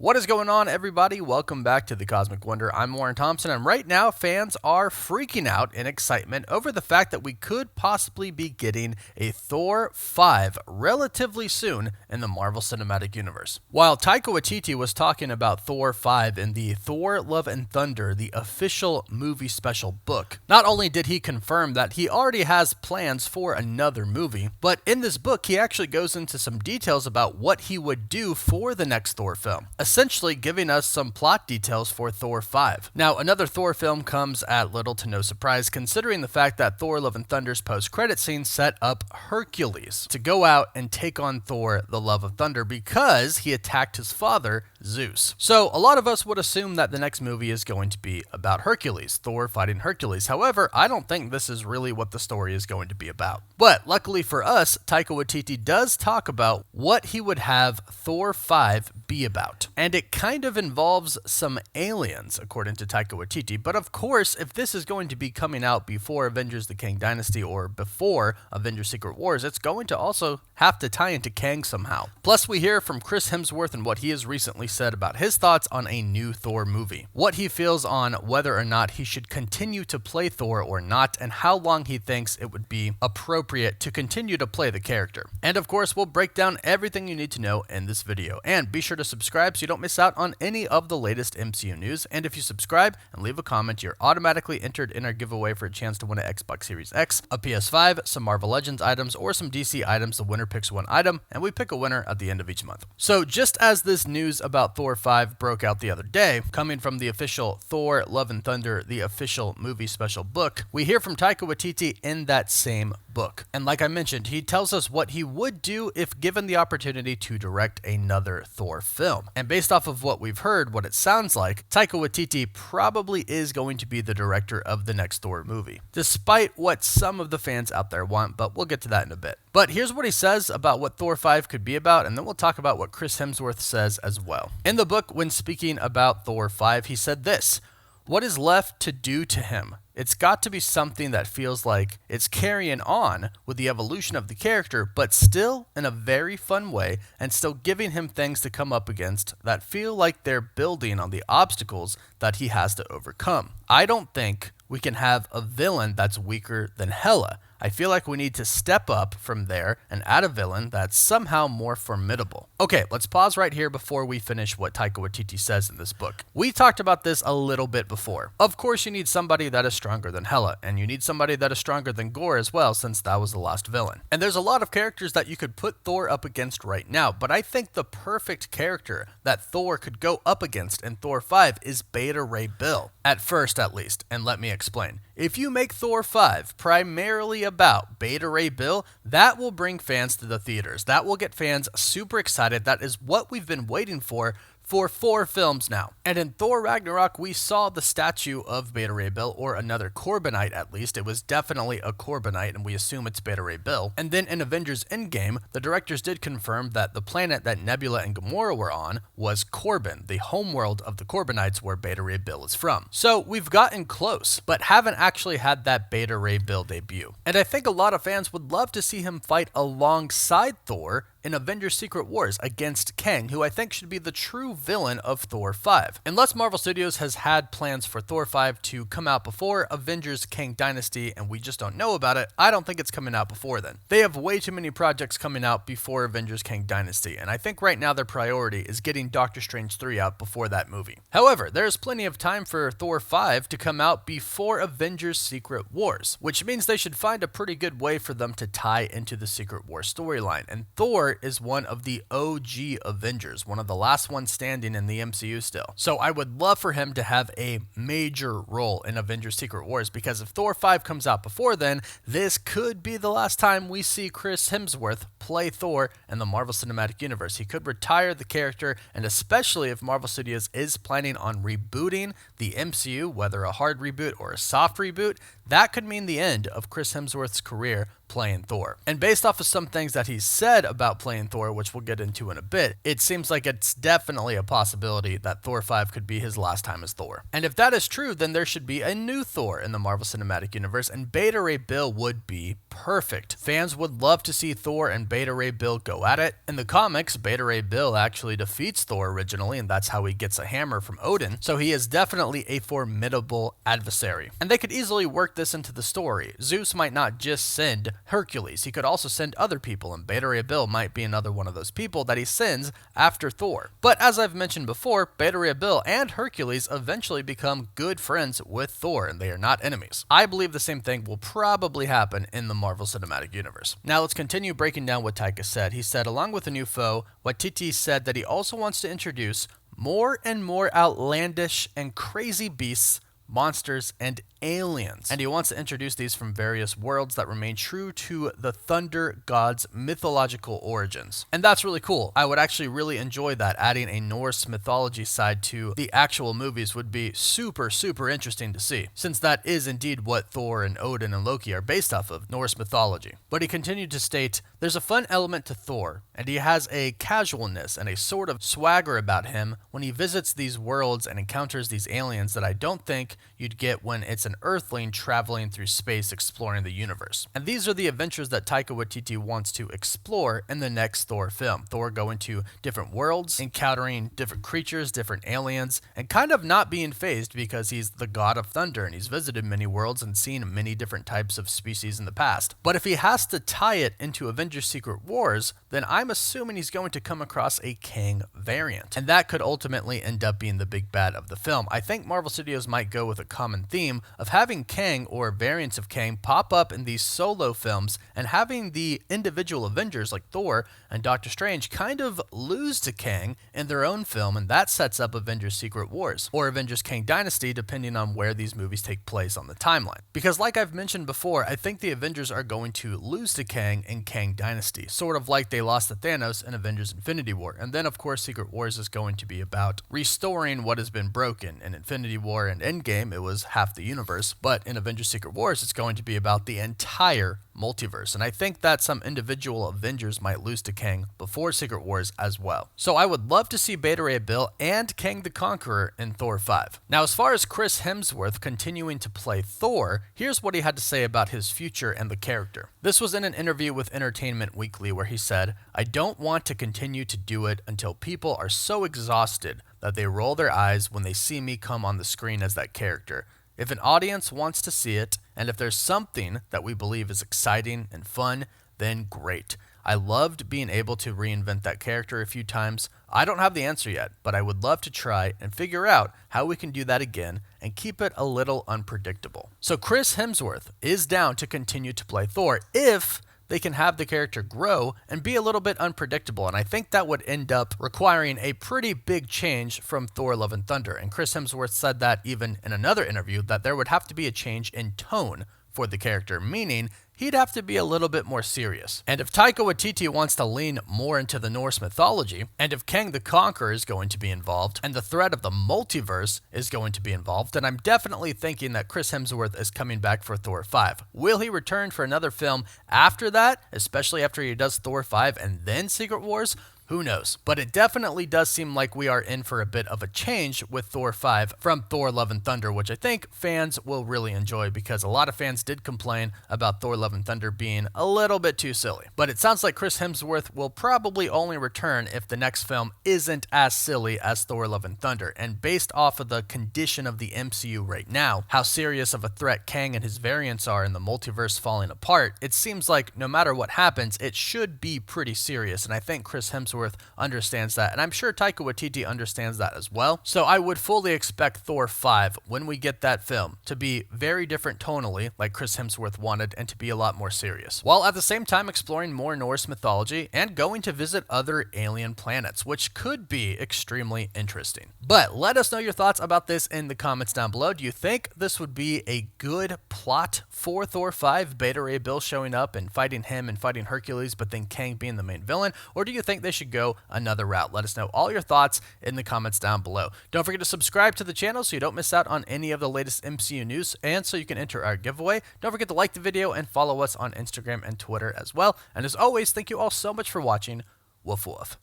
What is going on, everybody? Welcome back to The Cosmic Wonder. I'm Warren Thompson, and right now fans are freaking out in excitement over the fact that we could possibly be getting a Thor 5 relatively soon in the Marvel Cinematic Universe. While Taika Waititi was talking about Thor 5 in the Thor Love and Thunder, the official movie special book, not only did he confirm that he already has plans for another movie, but in this book he actually goes into some details about what he would do for the next Thor film, essentially giving us some plot details for Thor 5. Now, another Thor film comes at little to no surprise, considering the fact that Thor Love and Thunder's post-credit scene set up Hercules to go out and take on Thor the Love of Thunder because he attacked his father, Zeus. So a lot of us would assume that the next movie is going to be about Hercules, Thor fighting Hercules. However, I don't think this is really what the story is going to be about. But luckily for us, Taika Waititi does talk about what he would have Thor 5 be about. And it kind of involves some aliens, according to Taika Waititi. But of course, if this is going to be coming out before Avengers the Kang Dynasty or before Avengers Secret Wars, it's going to also have to tie into Kang somehow. Plus, we hear from Chris Hemsworth and what he has recently said about his thoughts on a new Thor movie, what he feels on whether or not he should continue to play Thor or not, and how long he thinks it would be appropriate to continue to play the character. And of course, we'll break down everything you need to know in this video. And be sure to subscribe so you don't miss out on any of the latest MCU news. And if you subscribe and leave a comment, you're automatically entered in our giveaway for a chance to win an Xbox Series X, a PS5, some Marvel Legends items, or some DC items. The winner picks one item, and we pick a winner at the end of each month. So just as this news about Thor 5 broke out the other day, coming from the official Thor Love and Thunder, the official movie special book, we hear from Taika Waititi in that same book. And like I mentioned, he tells us what he would do if given the opportunity to direct another Thor film. And based off of what we've heard, what it sounds like, Taika Waititi probably is going to be the director of the next Thor movie, despite what some of the fans out there want, but we'll get to that in a bit. But here's what he says about what Thor 5 could be about, and then we'll talk about what Chris Hemsworth says as well. In the book, when speaking about Thor 5, he said this: "What is left to do to him? It's got to be something that feels like it's carrying on with the evolution of the character, but still in a very fun way, and still giving him things to come up against that feel like they're building on the obstacles that he has to overcome. I don't think we can have a villain that's weaker than Hela. I feel like we need to step up from there and add a villain that's somehow more formidable." Okay, let's pause right here before we finish what Taika Waititi says in this book. We talked about this a little bit before. Of course, you need somebody that is stronger than Hela, and you need somebody that is stronger than Gore as well, since that was the last villain. And there's a lot of characters that you could put Thor up against right now, but I think the perfect character that Thor could go up against in Thor 5 is Beta Ray Bill. At first, at least, and let me explain. If you make Thor 5 primarily about Beta Ray Bill, that will bring fans to the theaters. That will get fans super excited. That is what we've been waiting for 4 films now. And in Thor Ragnarok, we saw the statue of Beta Ray Bill, or another Corbinite at least. It was definitely a Corbinite, and we assume it's Beta Ray Bill. And then in Avengers Endgame, the directors did confirm that the planet that Nebula and Gamora were on was Corbin, the homeworld of the Corbinites where Beta Ray Bill is from. So we've gotten close, but haven't actually had that Beta Ray Bill debut. And I think a lot of fans would love to see him fight alongside Thor in Avengers Secret Wars against Kang, who I think should be the true villain of Thor 5. Unless Marvel Studios has had plans for Thor 5 to come out before Avengers Kang Dynasty and we just don't know about it, I don't think it's coming out before then. They have way too many projects coming out before Avengers Kang Dynasty, and I think right now their priority is getting Doctor Strange 3 out before that movie. However, there's plenty of time for Thor 5 to come out before Avengers Secret Wars, which means they should find a pretty good way for them to tie into the Secret Wars storyline. And Thor is one of the OG Avengers, one of the last ones standing in the MCU still. So I would love for him to have a major role in Avengers Secret Wars, because if Thor 5 comes out before then, this could be the last time we see Chris Hemsworth play Thor in the Marvel Cinematic Universe. He could retire the character, and especially if Marvel Studios is planning on rebooting the MCU, whether a hard reboot or a soft reboot, that could mean the end of Chris Hemsworth's career playing Thor. And based off of some things that he said about playing Thor, which we'll get into in a bit, it seems like it's definitely a possibility that Thor 5 could be his last time as Thor. And if that is true, then there should be a new Thor in the Marvel Cinematic Universe, and Beta Ray Bill would be perfect. Fans would love to see Thor and Beta Ray Bill go at it. In the comics, Beta Ray Bill actually defeats Thor originally, and that's how he gets a hammer from Odin, so he is definitely a formidable adversary. And they could easily work this into the story. Zeus might not just send Hercules, he could also send other people, and Beta Ray Bill might be another one of those people that he sends after Thor. But as I've mentioned before, Beta Ray Bill and Hercules eventually become good friends with Thor, and they are not enemies. I believe the same thing will probably happen in the Marvel Cinematic Universe. Now let's continue breaking down what Taika said. He said, along with a new foe, Waititi said that he also wants to introduce more and more outlandish and crazy beasts, monsters, and aliens. And he wants to introduce these from various worlds that remain true to the Thunder God's mythological origins. And that's really cool. I would actually really enjoy that. Adding a Norse mythology side to the actual movies would be super, super interesting to see, since that is indeed what Thor and Odin and Loki are based off of, Norse mythology. But he continued to state, there's a fun element to Thor, and he has a casualness and a sort of swagger about him when he visits these worlds and encounters these aliens that I don't think you'd get when it's an Earthling traveling through space exploring the universe. And these are the adventures that Taika Waititi wants to explore in the next Thor film. Thor going to different worlds, encountering different creatures, different aliens, and kind of not being fazed because he's the god of thunder and he's visited many worlds and seen many different types of species in the past. But if he has to tie it into Avengers Secret Wars, then I'm assuming he's going to come across a Kang variant. And that could ultimately end up being the big bad of the film. I think Marvel Studios might go with a common theme of having Kang or variants of Kang pop up in these solo films and having the individual Avengers like Thor and Doctor Strange kind of lose to Kang in their own film, and that sets up Avengers Secret Wars or Avengers Kang Dynasty depending on where these movies take place on the timeline. Because like I've mentioned before, I think the Avengers are going to lose to Kang in Kang Dynasty, sort of like they lost to Thanos in Avengers Infinity War. And then of course Secret Wars is going to be about restoring what has been broken. In Infinity War and Endgame it was half the universe, but in Avengers Secret Wars it's going to be about the entire multiverse. And I think that some individual Avengers might lose to Kang before Secret Wars as well. So I would love to see Beta Ray Bill and Kang the Conqueror in Thor 5. Now as far as Chris Hemsworth continuing to play Thor, here's what he had to say about his future and the character. This was in an interview with Entertainment Weekly where he said, I don't want to continue to do it until people are so exhausted that they roll their eyes when they see me come on the screen as that character. If an audience wants to see it, and if there's something that we believe is exciting and fun, then great. I loved being able to reinvent that character a few times. I don't have the answer yet, but I would love to try and figure out how we can do that again and keep it a little unpredictable. So Chris Hemsworth is down to continue to play Thor if they can have the character grow and be a little bit unpredictable. And I think that would end up requiring a pretty big change from Thor Love and Thunder. And Chris Hemsworth said that even in another interview, that there would have to be a change in tone for the character, meaning he'd have to be a little bit more serious. And if Taika Waititi wants to lean more into the Norse mythology, and if Kang the Conqueror is going to be involved, and the threat of the multiverse is going to be involved, then I'm definitely thinking that Chris Hemsworth is coming back for Thor 5. Will he return for another film after that, especially after he does Thor 5 and then Secret Wars? Who knows? But it definitely does seem like we are in for a bit of a change with Thor 5 from Thor Love and Thunder, which I think fans will really enjoy because a lot of fans did complain about Thor Love and Thunder being a little bit too silly. But it sounds like Chris Hemsworth will probably only return if the next film isn't as silly as Thor Love and Thunder. And based off of the condition of the MCU right now, how serious of a threat Kang and his variants are in the multiverse falling apart, it seems like no matter what happens, it should be pretty serious. And I think Chris Hemsworth understands that, and I'm sure Taika Waititi understands that as well. So I would fully expect Thor 5, when we get that film, to be very different tonally, like Chris Hemsworth wanted, and to be a lot more serious, while at the same time exploring more Norse mythology and going to visit other alien planets, which could be extremely interesting. But let us know your thoughts about this in the comments down below. Do you think this would be a good plot for Thor 5, Beta Ray Bill showing up and fighting him and fighting Hercules, but then Kang being the main villain, or do you think they should should go another route? Let us know all your thoughts in the comments down below. Don't forget to subscribe to the channel so you don't miss out on any of the latest MCU news and so you can enter our giveaway. Don't forget to like the video and follow us on Instagram and Twitter as well. And as always, thank you all so much for watching. Woof woof.